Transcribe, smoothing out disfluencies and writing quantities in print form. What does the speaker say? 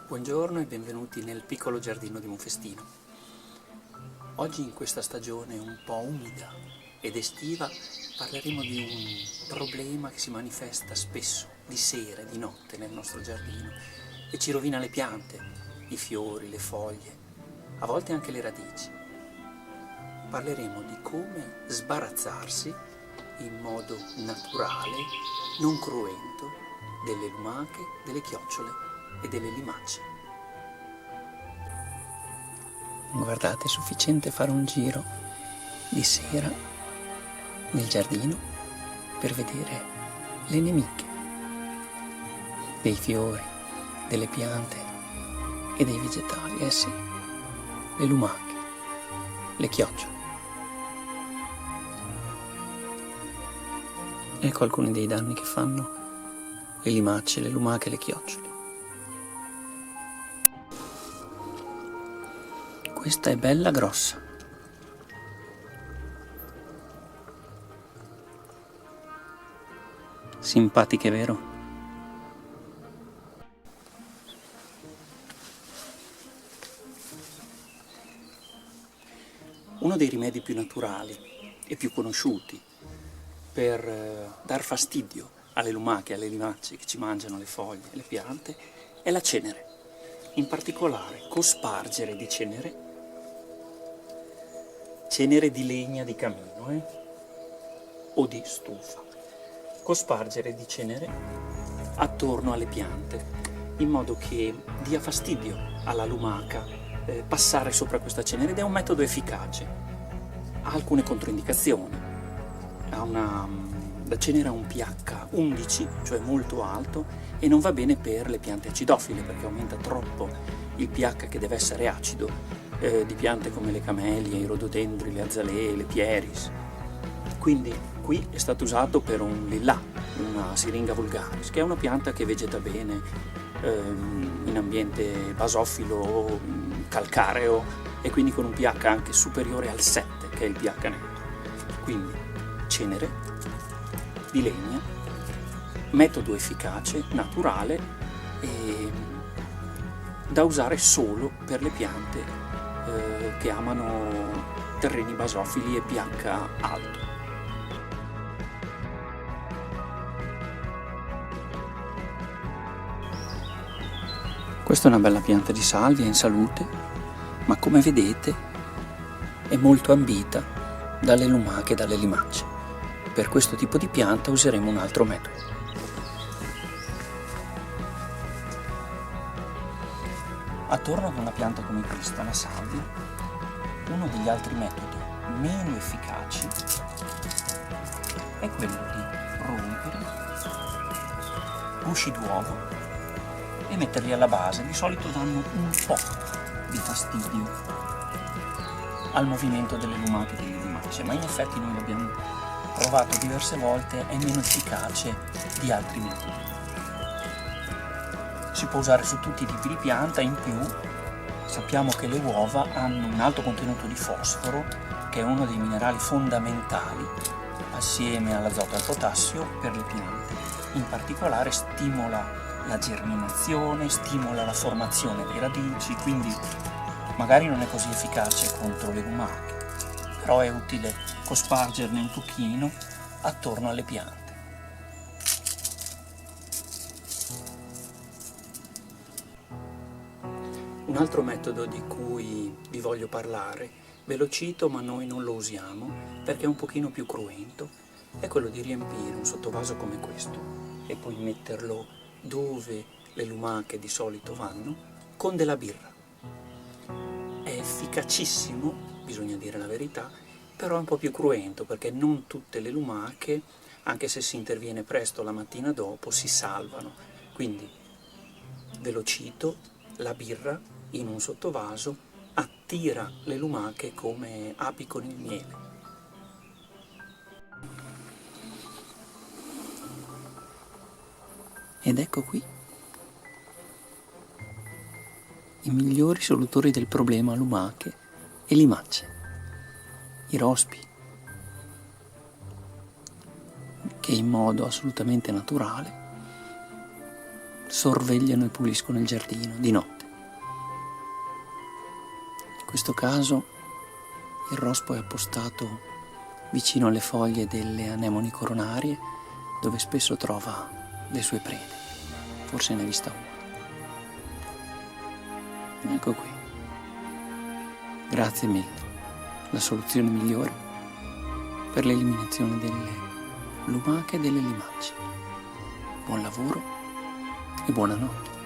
Buongiorno e benvenuti nel piccolo giardino di Monfestino. Oggi in questa stagione un po' umida ed estiva parleremo di un problema che si manifesta spesso di sera e di notte nel nostro giardino e ci rovina le piante, i fiori, le foglie, a volte anche le radici. Parleremo di come sbarazzarsi in modo naturale, non cruento, delle lumache, delle chiocciole e delle limace. Guardate, è sufficiente fare un giro di sera nel giardino per vedere le nemiche dei fiori, delle piante e dei vegetali. Eh sì, le lumache, le chiocciole. Ecco alcuni dei danni che fanno le limace, le lumache e le chiocciole. Questa è bella grossa. Simpatiche, vero? Uno dei rimedi più naturali e più conosciuti per dar fastidio alle lumache e alle limace che ci mangiano le foglie e le piante è la cenere. In particolare cospargere di cenere di legna di camino o di stufa. Cospargere di cenere attorno alle piante in modo che dia fastidio alla lumaca passare sopra questa cenere, ed è un metodo efficace. Ha alcune controindicazioni. La cenere ha un pH 11, cioè molto alto, e non va bene per le piante acidofile perché aumenta troppo il pH che deve essere acido di piante come le camelie, i rododendri, le azalee, le pieris. Quindi qui è stato usato per un lillà, una Syringa vulgaris, che è una pianta che vegeta bene in ambiente basofilo o calcareo, e quindi con un pH anche superiore al 7, che è il pH neutro. Quindi cenere di legna, metodo efficace, naturale e da usare solo per le piante che amano terreni basofili e pH alto. Questa è una bella pianta di salvia in salute, ma come vedete è molto ambita dalle lumache e dalle limace. Per questo tipo di pianta useremo un altro metodo. Attorno ad una pianta come questa, la salvia, uno degli altri metodi meno efficaci è quello di rompere gusci d'uovo e metterli alla base. Di solito danno un po' di fastidio al movimento delle lumache e delle limace, ma in effetti noi l'abbiamo provato diverse volte, è meno efficace di altri metodi. Si può usare su tutti i tipi di pianta. In più sappiamo che le uova hanno un alto contenuto di fosforo, che è uno dei minerali fondamentali assieme all'azoto e al potassio per le piante. In particolare stimola la germinazione, stimola la formazione dei radici, quindi magari non è così efficace contro le lumache, però è utile cospargerne un pochino attorno alle piante. Un altro metodo di cui vi voglio parlare, ve lo cito ma noi non lo usiamo perché è un pochino più cruento, è quello di riempire un sottovaso come questo e poi metterlo dove le lumache di solito vanno con della birra. È efficacissimo, bisogna dire la verità, però è un po' più cruento perché non tutte le lumache, anche se si interviene presto la mattina dopo, si salvano. Quindi ve lo cito, la birra in un sottovaso attira le lumache come api con il miele. Ed ecco qui i migliori solutori del problema lumache e limace, i rospi, che in modo assolutamente naturale sorvegliano e puliscono il giardino di notte. questo caso il rospo è appostato vicino alle foglie delle anemoni coronarie, dove spesso trova le sue prede. Forse ne ha vista una. Ecco qui. Grazie mille. La soluzione migliore per l'eliminazione delle lumache e delle limacie. Buon lavoro e buonanotte.